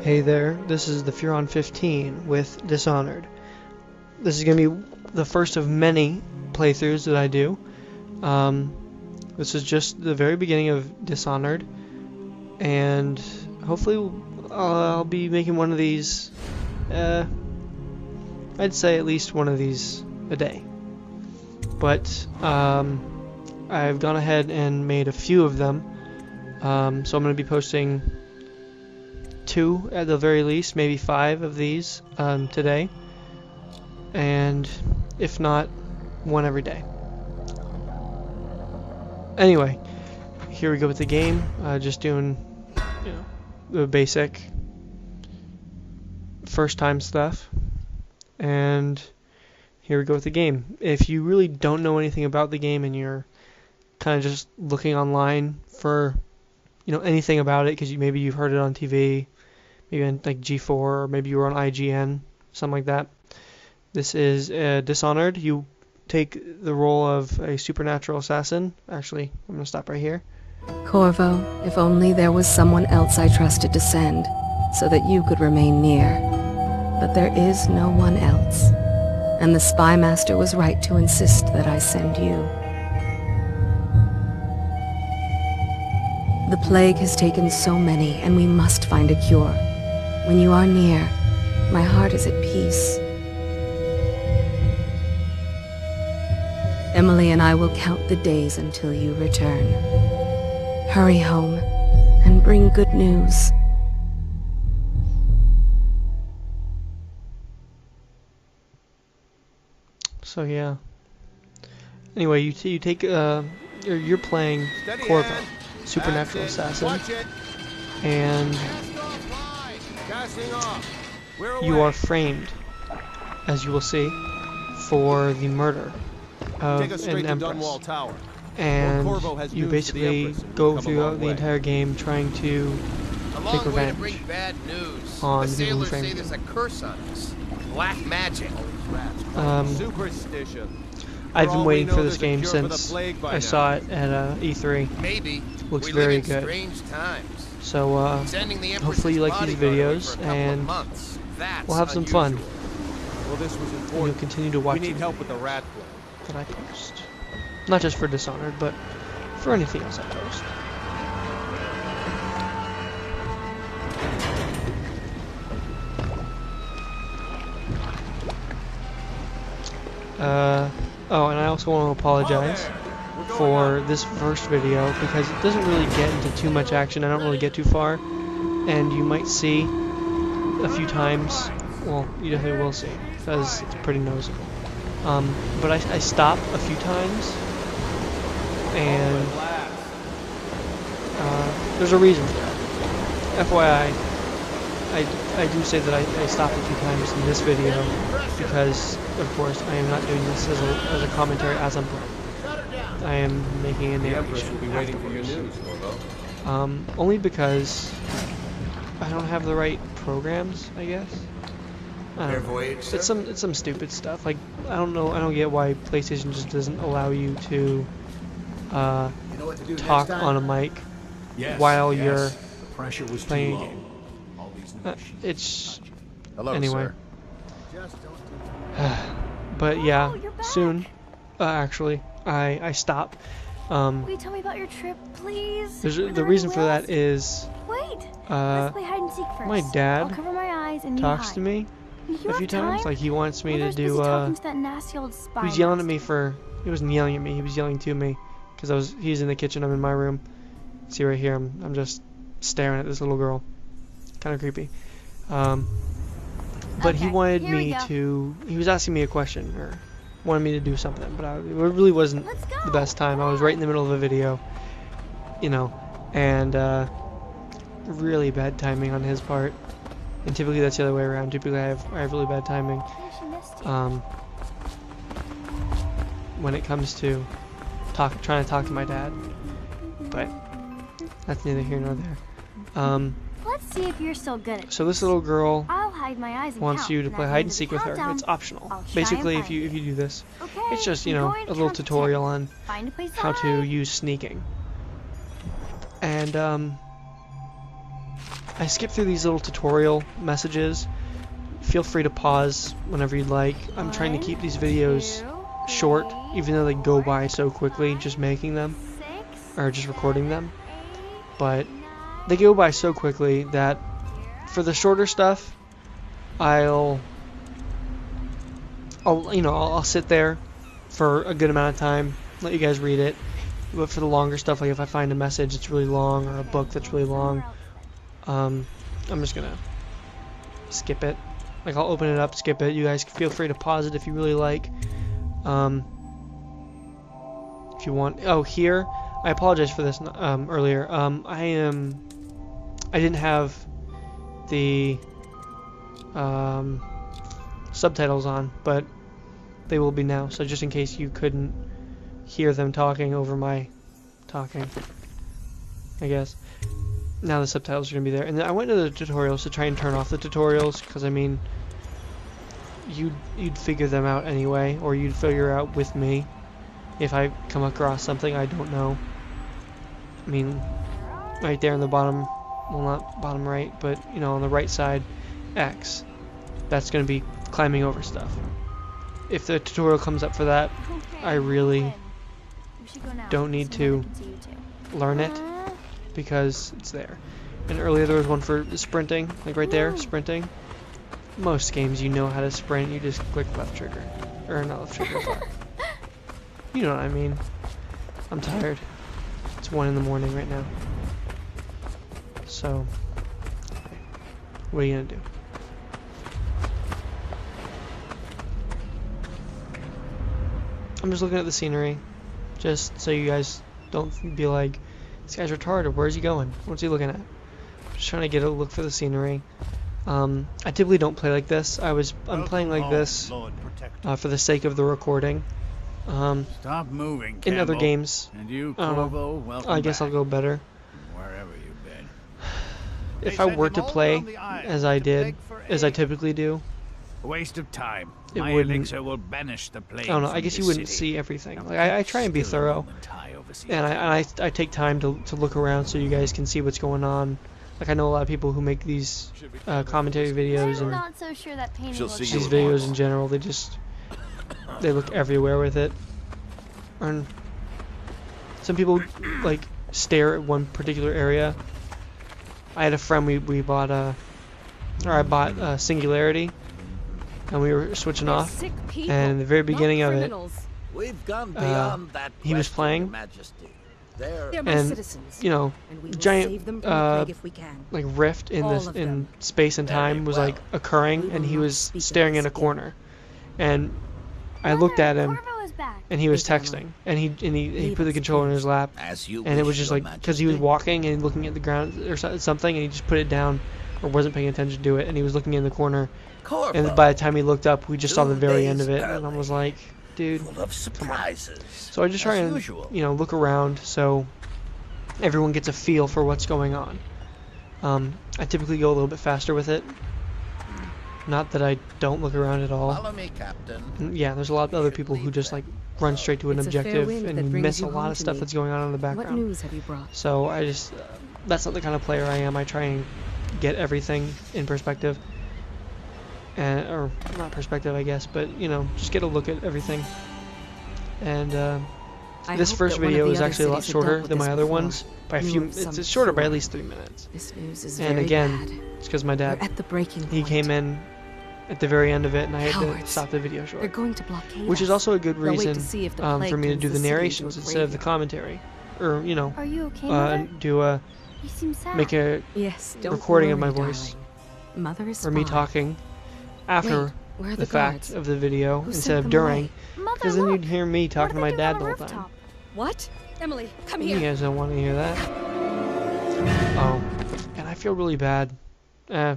Hey there, this is thefuron15 with Dishonored. This is going to be the first of many playthroughs that I do. This is just the very beginning of Dishonored, and hopefully I'll be making one of these, I'd say at least one of these a day. But I've gone ahead and made a few of them, so I'm going to be posting 2 at the very least, maybe 5 of these today, and if not, 1 every day. Anyway, here we go with the game. Just doing, the basic first time stuff, and here we go with the game. If you really don't know anything about the game and you're kind of just looking online for anything about it because maybe you've heard it on TV, maybe on like G4, or maybe you were on IGN, something like that. This is Dishonored. You take the role of a supernatural assassin. Actually, I'm going to stop right here. Corvo, if only there was someone else I trusted to send, so that you could remain near. But there is no one else, and the Spy Master was right to insist that I send you. The plague has taken so many, and we must find a cure. When you are near, my heart is at peace. Emily and I will count the days until you return. Hurry home, and bring good news. So yeah. Anyway, you take you're playing Corvo, supernatural assassin, and you are framed, as you will see, for the murder of an empress. And you basically go throughout the entire game trying to take revenge on the people who framed you. There's a curse on us. Black magic. I've been waiting for this game since I saw it at E3. Maybe. Looks very good. So hopefully you like these videos, and we'll have some fun. And you'll continue to watch the videos that I post. Not just for Dishonored, but for anything else I post. Oh, and I also want to apologize for this first video because it doesn't really get into too much action. I don't really get too far, and you might see a few times. Well, you definitely will see because it's pretty noticeable. But I stop a few times, and there's a reason for that. FYI, I do say that I stopped a few times in this video because, of course, I am not doing this as a commentary as I'm playing. I am making a narration afterwards. Only because I don't have the right programs, I guess. It's some stupid stuff. Like, I don't get why PlayStation just doesn't allow you to talk on a mic while you're playing a game. It's anyway. But yeah, soon. Actually, I stop. Will you tell me about your trip, please? The reason for that is let's play hide and seek first. My dad I'll cover my eyes and talks to me a few times. Like, he wants me to do. He was yelling at me for. He wasn't yelling at me. He was yelling to me because he's in the kitchen. I'm in my room. See right here. I'm just staring at this little girl. Kind of creepy. But he wanted me to. He was asking me a question or wanted me to do something, but it really wasn't the best time. I was right in the middle of a video, and really bad timing on his part. And typically that's the other way around. Typically I have really bad timing when it comes to trying to talk to my dad. But that's neither here nor there. Let's see if you're still good at So this little girl I'll hide my eyes and wants you to play hide and seek with her. It's optional. Basically, if you do this, it's just a little tutorial on how to use sneaking. And I skip through these little tutorial messages. Feel free to pause whenever you'd like. I'm trying to keep these videos short, even though they go by so quickly just making them, or just recording them. But they go by so quickly that for the shorter stuff, I'll sit there for a good amount of time, let you guys read it. But for the longer stuff, like if I find a message that's really long or a book that's really long, I'm just gonna skip it. Like I'll open it up, skip it. You guys feel free to pause it if you really like. If you want. Oh, here, I apologize for this earlier. I didn't have the subtitles on, but they will be now. So just in case you couldn't hear them talking over my talking, I guess. Now the subtitles are going to be there. And then I went to the tutorials to try and turn off the tutorials, because I mean, you'd figure them out anyway, or you'd figure out with me if I come across something I don't know. I mean, right there in the bottom, well, not bottom right, but you know, on the right side, X. That's going to be climbing over stuff. If the tutorial comes up for that, I really don't need to learn it, because it's there. And earlier there was one for sprinting, like right there, sprinting. Most games you know how to sprint, you just click left trigger. Or not left trigger, but you know what I mean. I'm tired. It's 1 in the morning right now. So, what are you gonna do? I'm just looking at the scenery, just so you guys don't be like, this guy's retarded, where's he going? What's he looking at? Just trying to get a look for the scenery. I typically don't play like this. I'm playing like this for the sake of the recording. Stop moving, in other games, and you, I don't know. I guess I'll go better. Wherever you've been. If I were to play as I typically do, A waste of time. It My wouldn't- elixir will banish the plague. I don't know. I from guess you this wouldn't city. see everything. Now, Like I try and be still a thorough, moment I oversee and it. I take time to look around so you guys can see what's going on. Like I know a lot of people who make these commentary videos I'm and not so sure that painting She'll looks see these you at videos once. in general. They look everywhere with it. And some people like stare at one particular area. I had a friend I bought Singularity, and we were switching off. And in the very beginning of it, We've gone beyond that. he was question, playing. Your Majesty. They're my and citizens, you know, and we will giant save them from the plague if we can. like rift in All this of in them. space and time Very was well. like occurring, We and will he not was speak of staring in this a again. corner, and I looked at him, Corvo is back. and he was Hey, texting, and he Leave put the us, controller in please. his lap, As you and it wish, was just Your like because he was Majesty. walking and looking at the ground or something, and he just put it down or wasn't paying attention to it, and he was looking in the corner, Corvo, and by the time he looked up, we just saw the 2 very end days of it, and I early. was like, dude. full of surprises. So I just try as and usual. look around so everyone gets a feel for what's going on. I typically go a little bit faster with it. Not that I don't look around at all. Follow me, Captain. Yeah, there's a lot of other people who just like run straight to an It's a fair objective wind and that you brings miss a you lot home of to stuff me. that's going on in the What background. news have you brought? So I just that's not the kind of player I am. I try and get everything in perspective, and or not perspective, I guess, but just get a look at everything. And I this hope first that one of video the is other actually a lot cities that dealt shorter with than my this other before ones by a knew few. of some It's shorter by at sort. least 3 minutes. This news is And very again, bad. it's because my We're dad at the breaking point. he came in at the very end of it, and I had to Cowards. stop the video They're short. going to blockade Which is us. also a good They'll wait to reason see if the for plague me to turns do the the city into a narrations instead of the graveyard. commentary, or Are you okay, Mother? do a You seem sad. make a Yes, don't recording of worry, my voice. darling. Mother is or me fine. talking after Wait, where are the the fact guards? of the video Who instead sent of them during, away? Mother, because then look. you'd hear me talking to What my are they doing dad on the the whole time. rooftop? What? Emily, come You here. guys don't want to hear that. Oh, and I feel really bad for